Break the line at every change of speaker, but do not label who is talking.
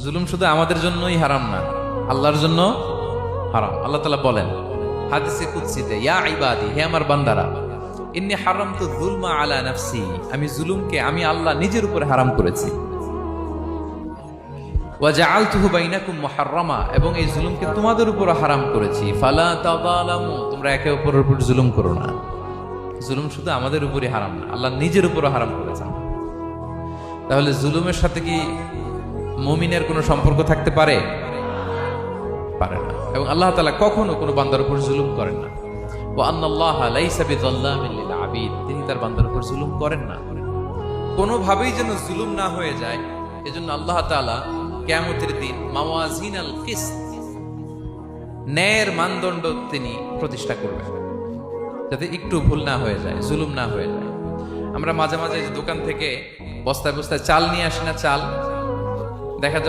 জুলুম শুধু আমাদের জন্যই হারাম না, আল্লাহর জন্য হারাম। আল্লাহ তাআলা বলেন হাদিসে কুদসিতে, ইয়া ইবাদি, হে আমার বান্দারা, ইন্নী হারামতু যুলমা আলা নাফসি, আমি জুলুমকে আমি আল্লাহ নিজের উপরে হারাম করেছি। ওয়া জাআলতুহু বাইনাকুম মুহাররামা, এবং এই জুলুমকে তোমাদের উপর হারাম করেছি। ফালা তাযালামু, তোমরা একে অপরের উপর জুলুম করো না। জুলুম শুধু আমাদের উপরই হারাম না, আল্লাহ নিজের উপরও হারাম করেছেন। তাহলে জুলুমের সাথে কি মুমিনের কোনো সম্পর্ক থাকতে পারে? পারে না। এবং আল্লাহ তাআলা কখনো কোনো বান্দার উপর জুলুম করেন না। ওয়া আন্নাল্লাহা লাইসা বিযাল্লামিন লিল আবিদ, তিনি তার বান্দার উপর জুলুম করেন না। কোনোভাবেই যেন জুলুম না হয়ে যায়, এজন্য আল্লাহ তাআলা কিয়ামতের দিন মাওয়াজিনাল কিসত, ন্যায়ের মানদণ্ড তিনি প্রতিষ্ঠা করবেন, যাতে একটু ভুল না হয়ে যায়, জুলুম না হয়ে যায়। আমরা মাঝে মাঝে দোকান থেকে বস্তায় বস্তায় চাল নিয়ে আসি না, চাল দেখা যায়